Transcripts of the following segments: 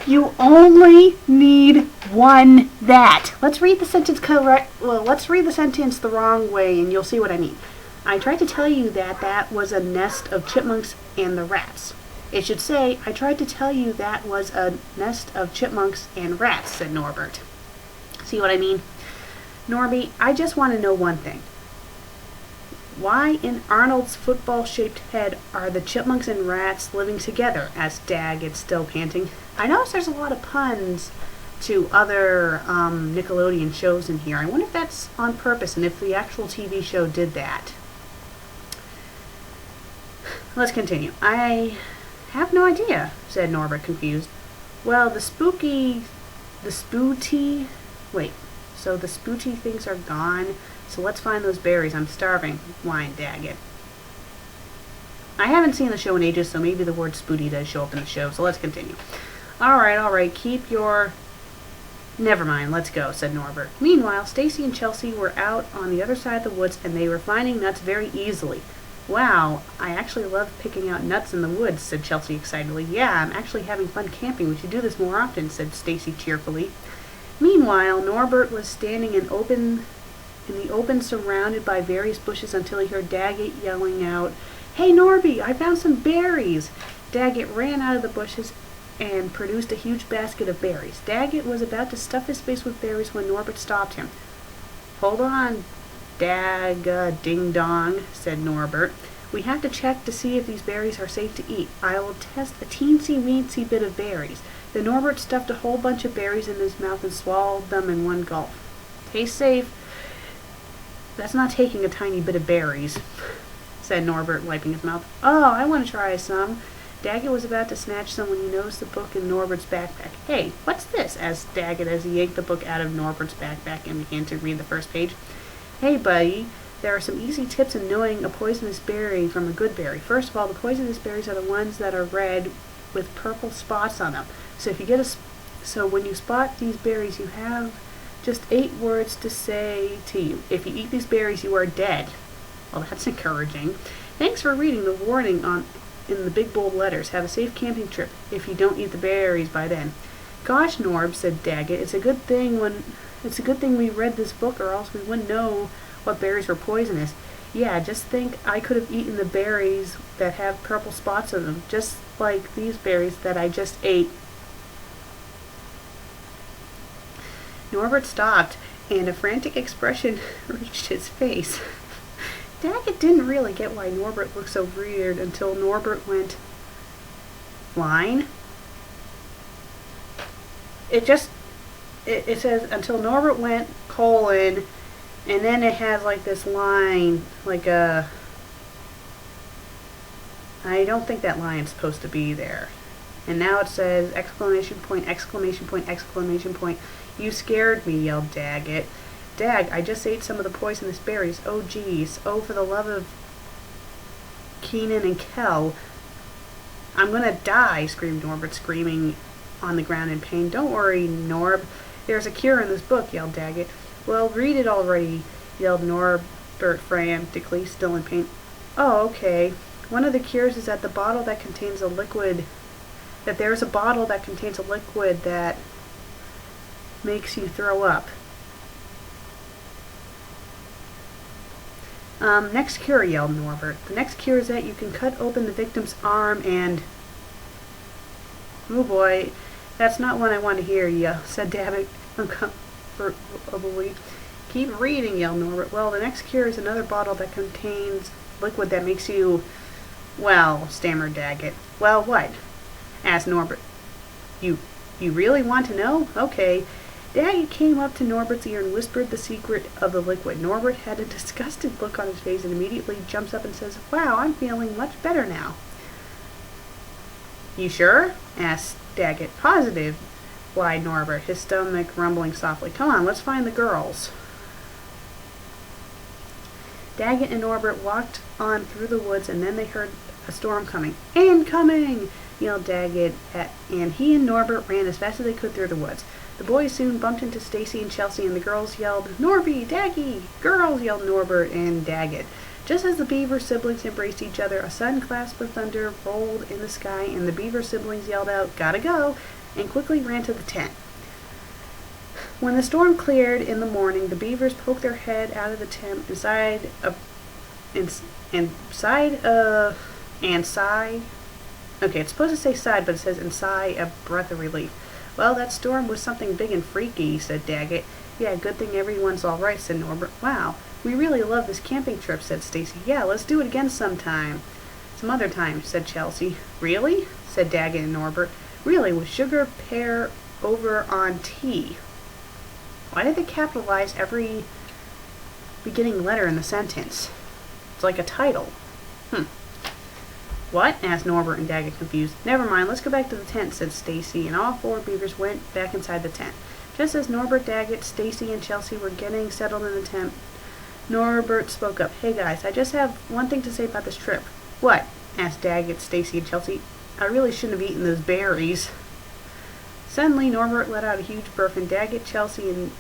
You only need one that. Let's read the sentence correct. Well, let's read the sentence the wrong way and you'll see what I mean. I tried to tell you that that was a nest of chipmunks and the rats. It should say, I tried to tell you that was a nest of chipmunks and rats, said Norbert. See what I mean? Norby, I just want to know one thing. Why in Arnold's football-shaped head are the chipmunks and rats living together? Asked Daggett, still panting. I notice there's a lot of puns to other Nickelodeon shows in here. I wonder if that's on purpose and if the actual TV show did that. Let's continue. I have no idea, said Norbert, confused. Well, the spooky things are gone, so let's find those berries. I'm starving, whined Daggett. I haven't seen the show in ages, so maybe the word spooty does show up in the show, so let's continue. All right, keep your... Never mind, let's go, said Norbert. Meanwhile, Stacy and Chelsea were out on the other side of the woods, and they were finding nuts very easily. Wow, I actually love picking out nuts in the woods, said Chelsea excitedly. Yeah, I'm actually having fun camping. We should do this more often, said Stacy cheerfully. Meanwhile, Norbert was standing in the open surrounded by various bushes until he heard Daggett yelling out, Hey Norby, I found some berries! Daggett ran out of the bushes and produced a huge basket of berries. Daggett was about to stuff his face with berries when Norbert stopped him. Hold on, ding-dong, said Norbert. We have to check to see if these berries are safe to eat. I will test a teensy-weensy bit of berries. Then Norbert stuffed a whole bunch of berries in his mouth and swallowed them in one gulp. Taste safe. That's not taking a tiny bit of berries, said Norbert, wiping his mouth. Oh, I want to try some. Daggett was about to snatch some when he noticed the book in Norbert's backpack. Hey, what's this? Asked Daggett as he yanked the book out of Norbert's backpack and began to read the first page. Hey, buddy, there are some easy tips in knowing a poisonous berry from a good berry. First of all, the poisonous berries are the ones that are red with purple spots on them. So when you spot these berries, you have just 8 words to say to you. If you eat these berries, you are dead. Well, that's encouraging. Thanks for reading the warning in the big bold letters. Have a safe camping trip if you don't eat the berries by then. Gosh, Norb, said Daggett, it's a good thing we read this book or else we wouldn't know what berries were poisonous. Yeah, just think I could have eaten the berries that have purple spots on them, just like these berries that I just ate. Norbert stopped, and a frantic expression reached his face. Daggett didn't really get why Norbert looked so weird until Norbert went, line? It says, until Norbert went, colon, and then it has like this line, like a... I don't think that line's supposed to be there. And now it says, exclamation point, exclamation point, exclamation point. You scared me, yelled Daggett. Dag, I just ate some of the poisonous berries. Oh, geez. Oh, for the love of Keenan and Kel. I'm gonna die, screamed Norbert, screaming on the ground in pain. Don't worry, Norb. There's a cure in this book, yelled Daggett. Well, read it already, yelled Norbert frantically, still in pain. Oh, okay. One of the cures is that there's a bottle that contains a liquid that makes you throw up. Next cure, yelled Norbert. The next cure is that you can cut open the victim's arm and... Oh boy, that's not one I want to hear, said Daggett uncomfortably. Keep reading, yelled Norbert. Well, the next cure is another bottle that contains liquid that makes you... Well, stammered Daggett. Well, what? Asked Norbert. You really want to know? Okay. Daggett came up to Norbert's ear and whispered the secret of the liquid. Norbert had a disgusted look on his face and immediately jumps up and says, Wow, I'm feeling much better now. You sure? Asked Daggett. Positive, lied Norbert, his stomach rumbling softly. Come on, let's find the girls. Daggett and Norbert walked on through the woods, and then they heard a storm coming. Incoming! Yelled Daggett, and he and Norbert ran as fast as they could through the woods. The boys soon bumped into Stacy and Chelsea, and the girls yelled, Norby, Daggy! Girls, yelled Norbert and Daggett. Just as the Beaver siblings embraced each other, a sudden clasp of thunder rolled in the sky, and the Beaver siblings yelled out, Gotta go! and quickly ran to the tent. When the storm cleared in the morning, the beavers poked their head out of the tent and sighed. Okay, it's supposed to say sighed, but it says and sigh a breath of relief. Well, that storm was something big and freaky, said Daggett. Yeah, good thing everyone's all right, said Norbert. Wow, we really love this camping trip, said Stacy. Yeah, let's do it again sometime. Some other time, said Chelsea. Really? Said Daggett and Norbert. Really, with sugar, pear, over on tea. Why did they capitalize every beginning letter in the sentence? It's like a title. What? Asked Norbert and Daggett, confused. Never mind, let's go back to the tent, said Stacy, and all 4 beavers went back inside the tent. Just as Norbert, Daggett, Stacy, and Chelsea were getting settled in the tent, Norbert spoke up. Hey guys, I just have one thing to say about this trip. What? Asked Daggett, Stacy, and Chelsea. I really shouldn't have eaten those berries. Suddenly, Norbert let out a huge burp, and Daggett, Chelsea, and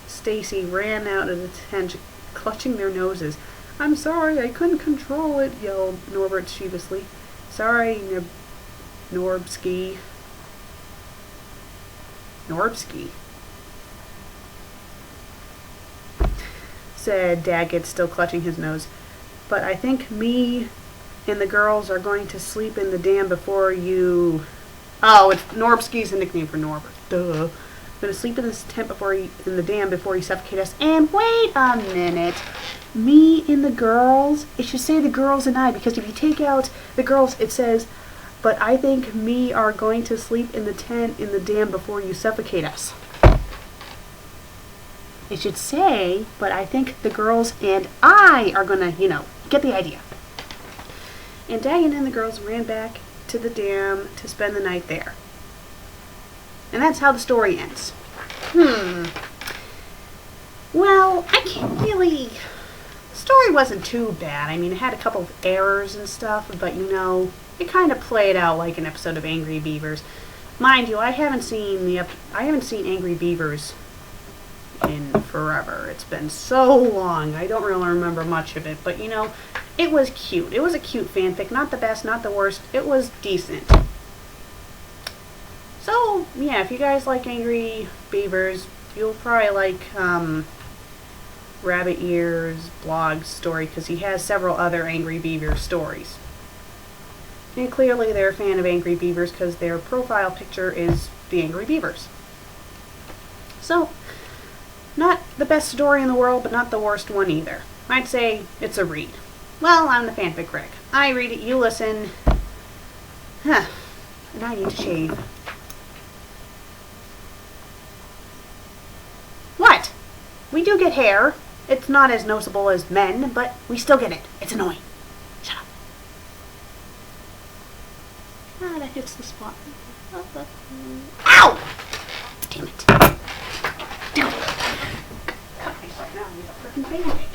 Stacy ran out of the tent, clutching their noses. I'm sorry, I couldn't control it, yelled Norbert sheepishly. Sorry, Norbsky. Norbsky, said Daggett, still clutching his nose. But I think me and the girls are going to sleep in the dam before you... Oh, it's Norbsky's a nickname for Norbert. Duh. I'm going to sleep in this tent in the dam before you suffocate us. And wait a minute. Me and the girls? It should say the girls and I, because if you take out the girls, it says, but I think me are going to sleep in the tent in the dam before you suffocate us. It should say, but I think the girls and I are going to, get the idea. And Daggett and the girls ran back to the dam to spend the night there. And that's how the story ends. Well, I can't really... The story wasn't too bad. I mean, it had a couple of errors and stuff, but it kind of played out like an episode of Angry Beavers. Mind you, I haven't seen Angry Beavers in forever. It's been so long. I don't really remember much of it, but it was cute. It was a cute fanfic. Not the best, not the worst. It was decent. So, yeah, if you guys like Angry Beavers, you'll probably like Rabbit Ears' blog story, because he has several other Angry Beaver stories. And clearly they're a fan of Angry Beavers because their profile picture is the Angry Beavers. So, not the best story in the world, but not the worst one either. I'd say it's a read. Well, I'm the FanFic Critic. I read it, you listen. And I need to shave. What? We do get hair. It's not as noticeable as men, but we still get it. It's annoying. Shut up. Ah, that hits the spot. Ow! Damn it. Damn it. Cut myself now. I need a freaking baby.